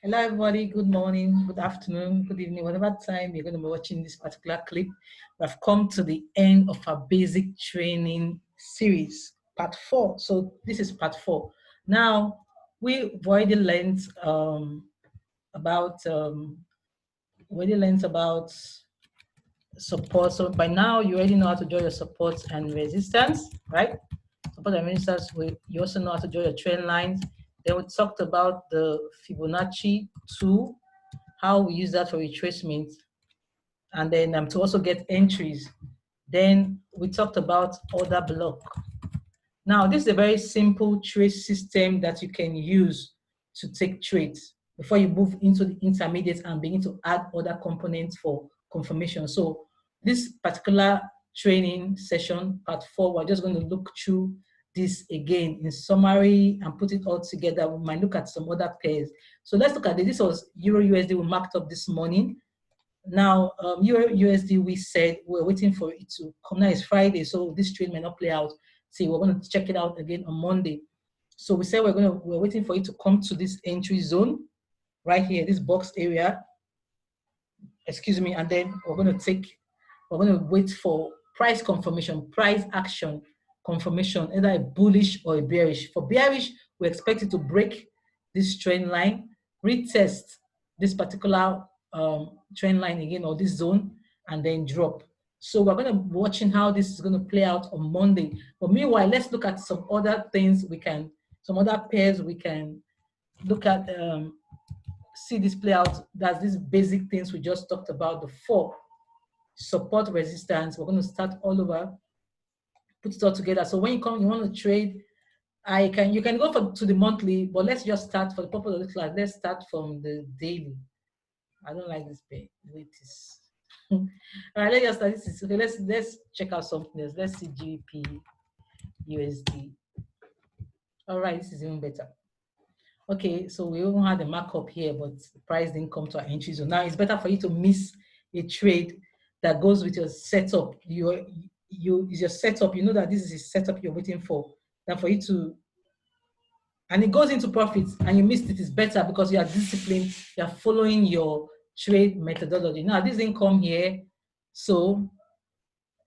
Hello, everybody. Good morning, good afternoon, good evening, whatever time you're going to be watching this particular clip. We have come to the end of our basic training series, part 4. So this is part 4. Now, we've already learned about support. So by now, you already know how to draw your support and resistance, right? Support and resistance. You also know how to draw your trend lines. Then we talked about the Fibonacci tool, how we use that for retracement, and then to also get entries. Then we talked about order block. Now, this is a very simple trade system that you can use to take trades before you move into the intermediate and begin to add other components for confirmation. So this particular training session, part 4, we're just going to look through this again in summary and put it all together. We might look at some other pairs. So let's look at this. This was Euro USD we marked up this morning. Now, Euro USD, we said we're waiting for it to come. Now it's Friday, so this trade may not play out. See, we're going to check it out again on Monday. So we said we're waiting for it to come to this entry zone right here, this box area. Excuse me, and then we're going to wait for price confirmation, price action confirmation, either a bullish or a bearish. For bearish, we expect it to break this trend line, retest this particular trend line again, or this zone, and then drop. So we're going to be watching how this is going to play out on Monday. But meanwhile, let's look at some other things some other pairs we can look at, see this play out. That's these basic things we just talked about, the 4. Support, resistance. We're going to start all over, put it all together. So when you want to trade, you can go to the monthly, but let's just start for the purpose of this class. Let's start from the daily. I don't like this pay. Wait, this. All right, let's just start. This is okay. Let's check out something else. Let's see GBP USD. All right, this is even better. Okay, so we even had a markup here, but the price didn't come to our entry. So now it's better for you to miss a trade that goes with your setup. Is your setup. You know that this is a setup you're waiting for. Than for you to, and it goes into profits, and you missed it. Is better because you are disciplined. You are following your trade methodology. Now this didn't come here, so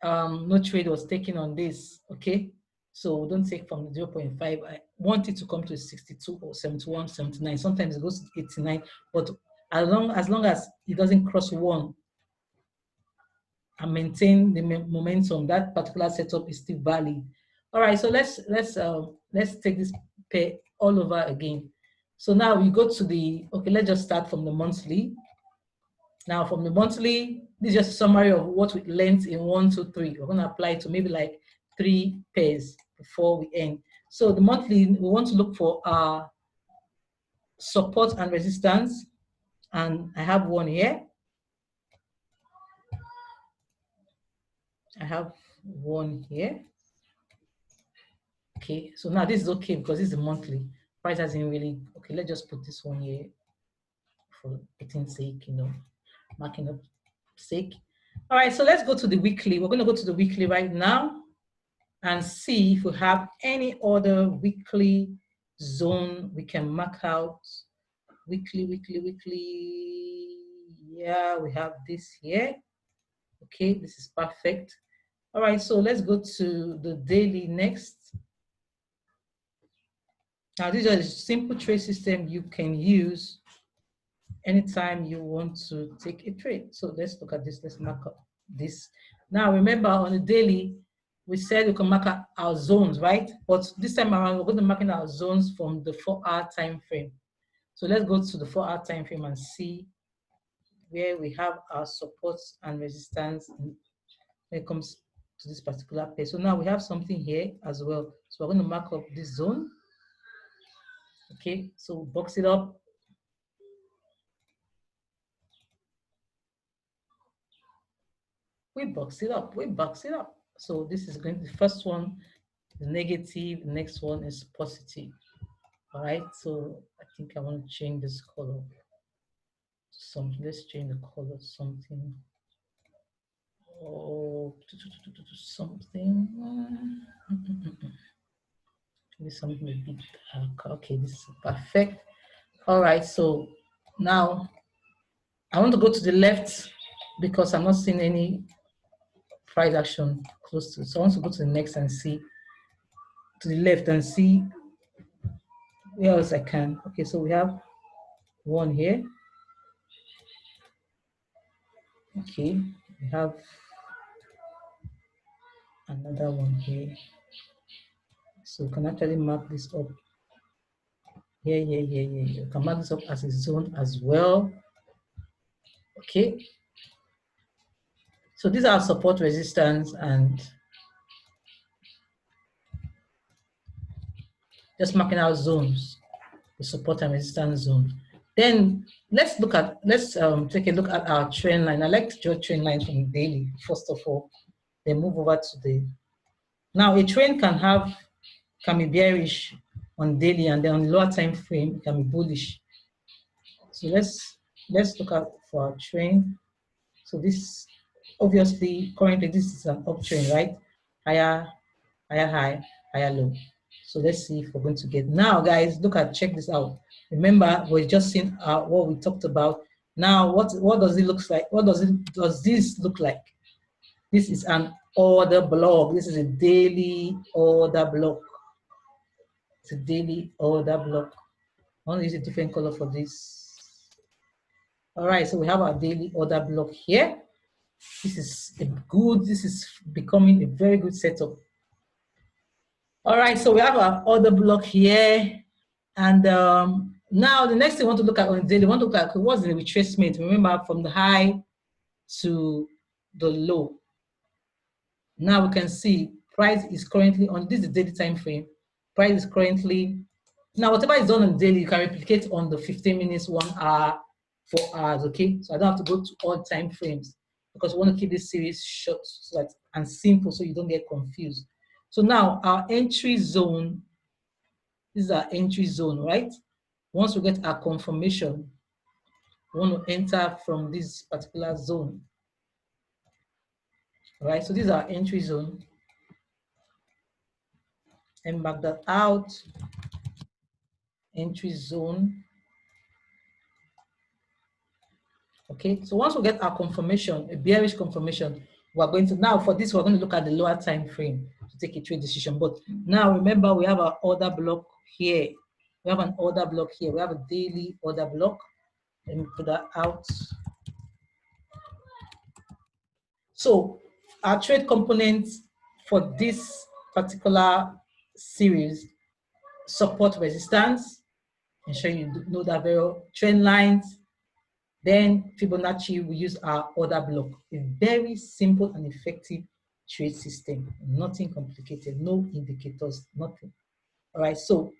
no trade was taken on this. Okay. So don't take from 0.5. I want it to come to 62 or 71, 79. Sometimes it goes to 89, but as long as it doesn't cross 1 and maintain the momentum, that particular setup is still valid. All right, so let's take this pair all over again. So now we go to let's just start from the monthly. Now from the monthly, this is just a summary of what we learned in 1, 2, 3. We're going to apply it to maybe like 3 pairs before we end. So the monthly, we want to look for our support and resistance. And I have one here. I have one here. Okay, so now this is okay because this is a monthly. Price hasn't really, okay, let's just put this one here for putting's sake, marking up sake. All right, so let's go to the weekly. We're going to go to the weekly right now and see if we have any other weekly zone we can mark out. Weekly. Yeah, we have this here. Okay, this is perfect. All right, so let's go to the daily next. Now, this is a simple trade system you can use anytime you want to take a trade. So let's look at this. Let's mark up this. Now, remember on the daily, we said we can mark out our zones, right? But this time around, we're going to mark in our zones from the 4-hour time frame. So let's go to the 4-hour time frame and see where we have our supports and resistance when it comes to this particular pair. So now we have something here as well. So we're going to mark up this zone. Okay, so box it up. We box it up. So this is going to, the first one is negative, the next one is positive. All right, so I think I want to change this color. Let's change the color something. Oh, something. Maybe something a bit dark. Okay, this is perfect. All right, so Now, I want to go to the left because I'm not seeing any price action close to it. So I want to go to the next and see to the left and see where else I can. Okay, so we have one here. Okay, we have another one here. So we can actually mark this up. Here. You can mark this up as a zone as well. Okay. So these are support, resistance, and just marking out zones, the support and resistance zone. Then let's take a look at our trend line. I like to draw trend lines from daily, first of all, then move over to the. Now a trend can be bearish on daily, and then on the lower time frame it can be bullish. So let's look at for our trend. So this obviously currently this is an uptrend, right? Higher high, higher low. So let's see if we're going to get now, guys. Check this out. Remember, we're just seeing what we talked about. Now, what does it look like? Does this look like? This is an order block. This is a daily order block. It's a daily order block. I want to use a different color for this. All right, so we have our daily order block here. This is becoming a very good setup. All right, so we have our order block here. And now the next thing we want to look at on the daily, we want to look at what's the retracement. Remember, from the high to the low. Now we can see price is currently on, this is the daily time frame. Price is currently, now whatever is done on the daily, you can replicate on the 15 minutes, 1 hour, 4 hours, okay? So I don't have to go to all time frames because we want to keep this series short and simple so you don't get confused. So now our entry zone, this is our entry zone, right? Once we get our confirmation, we want to enter from this particular zone. All right, so this is our entry zone. And mark that out. Entry zone. Okay, so once we get our confirmation, a bearish confirmation, we're going to, now for this, we're going to look at the lower time frame to take a trade decision. But now remember, we have our order block here. We have an order block here. We have a daily order block. Let me put that out. So our trade components for this particular series, support, resistance, ensure you know that very well, trend lines, then Fibonacci, we use our order block. A very simple and effective trade system, nothing complicated, no indicators, nothing. All right, so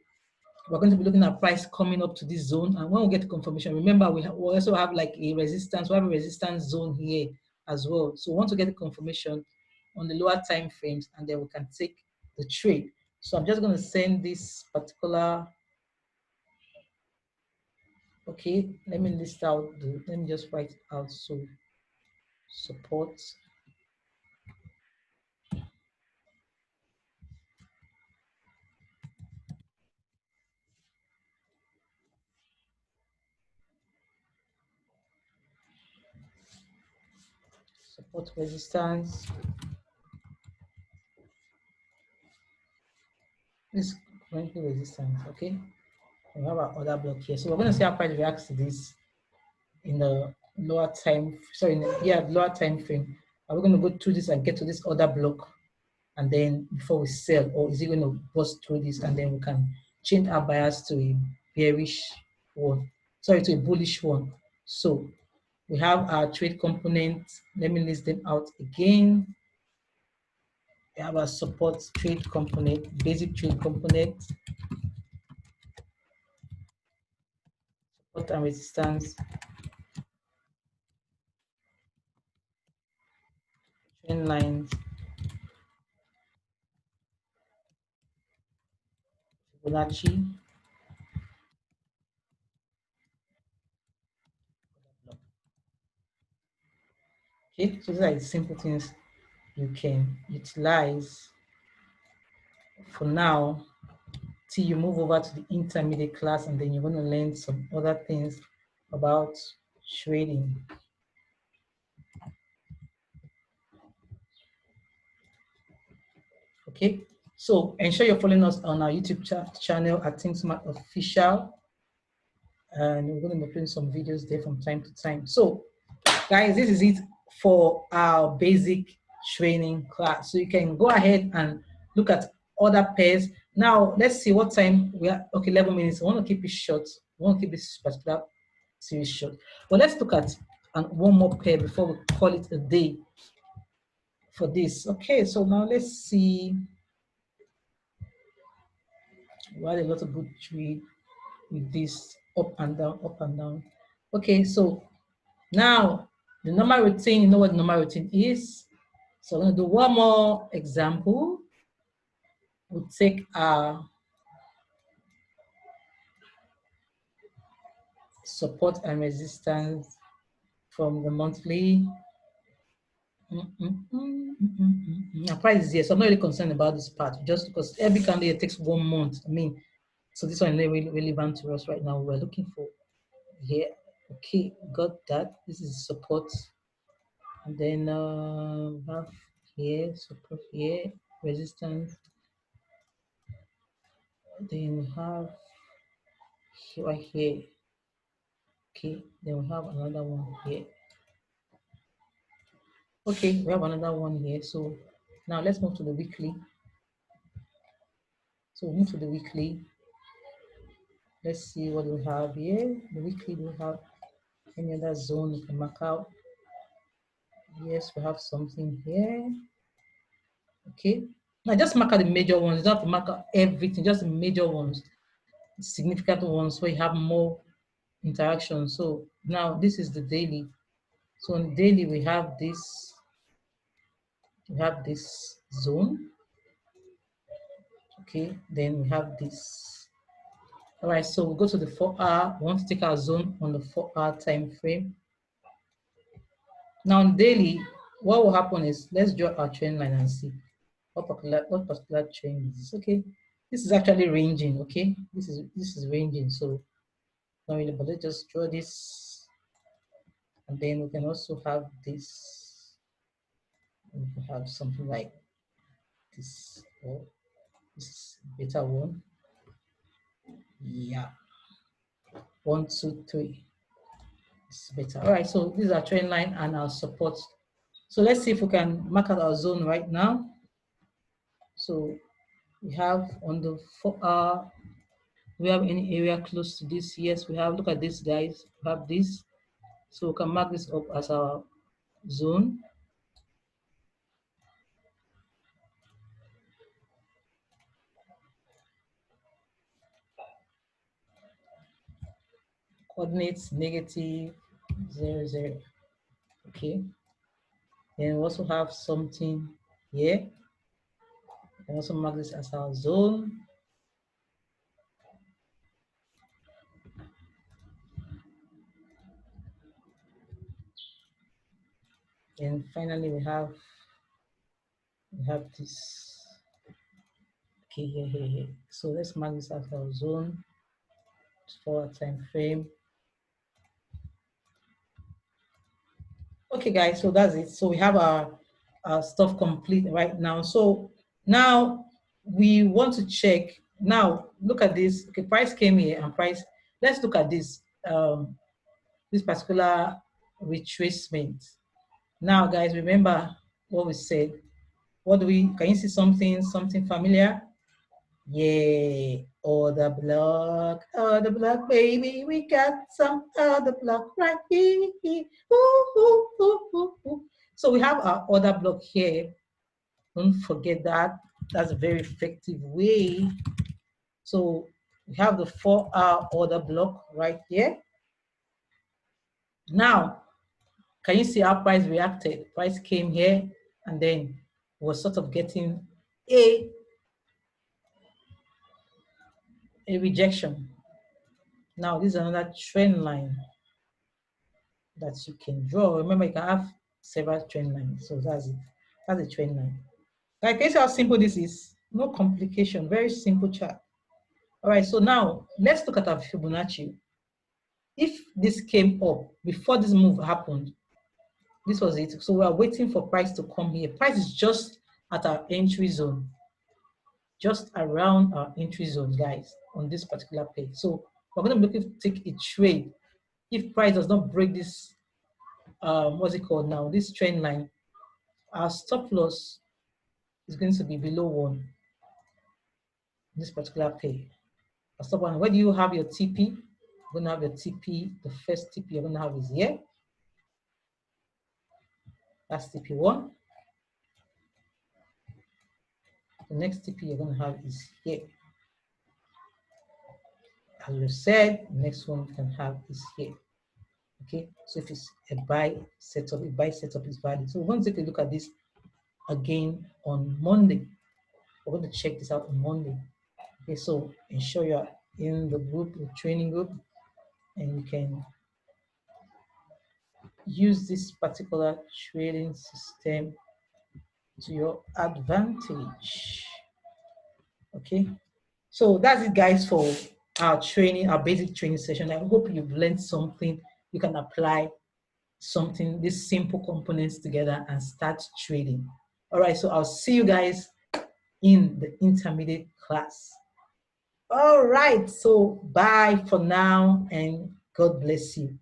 we're going to be looking at price coming up to this zone, and when we get confirmation, remember we also have like a resistance, we have a resistance zone here as well. So once we get the confirmation on the lower time frames, and then we can take the trade. So I'm just going to send this particular, okay, let me list out let me just write it out. So support, support, resistance. This currently resistance, okay? We have our other block here. So we're going to see how price reacts to this in the lower time, lower time frame. Are we going to go through this and get to this other block and then before we sell, or is it going to bust through this and then we can change our bias to a bearish one, to a bullish one? So we have our trade components. Let me list them out again. We have our support trade component, basic trade component, support and resistance, trend lines, Fibonacci. Okay, so these are the simple things you can utilize for now till you move over to the intermediate class, and then you're going to learn some other things about trading. Okay, so ensure you're following us on our YouTube channel at Think Smart Official, and we're going to be putting some videos there from time to time. So guys, this is it for our basic training class. So you can go ahead and look at other pairs. Now let's see what time we are. Okay, 11 minutes. I want to keep it short. I want to keep this particular series short. But let's look at one more pair before we call it a day for this. Okay, so now let's see. We had a lot of good trade with this up and down, up and down. Okay, so now the normal routine, you know what the normal routine is. So I'm going to do one more example. We'll take our support and resistance from the monthly. Our price is here, so I'm not really concerned about this part, just because every candle it takes 1 month. I mean, so this one is really relevant to us right now. We're looking for here. Okay, got that. This is support. And then have here, support here, resistance. Then we have right here. Okay, then we have another one here. Okay, we have another one here. So now let's move to the weekly. So we'll move to the weekly. Let's see what we have here. The weekly, do we have any other zone we can mark out? Yes, we have something here. Okay. Now just mark out the major ones. You don't have to mark out everything, just the major ones, significant ones where you have more interaction. So now this is the daily. So on daily we have this zone. Okay, then we have this. All right, so we'll go to the 4-hour. We want to take our zone on the 4-hour time frame. Now on daily, what will happen is let's draw our trend line and see what particular trend is this. Okay, this is actually ranging. Okay, this is ranging. So not really, but let's just draw this, and then we can also have this. We can have something like this. Oh, this is beta one. Yeah, 1, 2, 3. It's better. All right, so this is our trend line and our support. So let's see if we can mark out our zone right now. So we have on the 4-hour, we have any area close to this? Yes, we have. Look at this, guys. We have this. So we can mark this up as our zone. Coordinates negative 0, 0. Okay. Then we also have something here. We can also mark this as our zone. And finally we have this. Okay, here. So let's mark this as our zone for time frame. Okay, guys, so that's it. So we have our stuff complete right now. So now we want to check. Now look at this. Okay, price came here and price. Let's look at this this particular retracement. Now, guys, remember what we said. What do we? Can you see something familiar? Yeah, other block, baby, we got some other block right here. Ooh, ooh, ooh, ooh, ooh. So we have our other block here. Don't forget that. That's a very effective way. So we have the 4-hour order block right here. Now, can you see how price reacted? Price came here and then was sort of getting a rejection. Now, this is another trend line that you can draw. Remember, you can have several trend lines. So that's it. That's a trend line. Like, can you see how simple this is? No complication. Very simple chart. All right. So now let's look at our Fibonacci. if this came up before this move happened, this was it. So we are waiting for price to come here. Price is just at our entry zone, just around our entry zone, guys, on this particular page. So we're going to be looking to take a trade. If price does not break this, what's it called now, this trend line, our stop loss is going to be below 1, this particular page. Our stop one, where do you have your TP? You're going to have your TP, the first TP you're going to have is here. That's TP1. The next TP you're going to have is here. As we said, the next one you can have is here. Okay, so if it's a buy setup is valid. So we're going to take a look at this again on Monday. We're going to check this out on Monday. Okay, so ensure you're in the group, the training group, and you can use this particular trading system to your advantage. Okay, so that's it, guys, for our training, our basic training session. I hope you've learned something you can apply something, these simple components together and start trading. All right, so I'll see you guys in the intermediate class. All right, so bye for now and God bless you.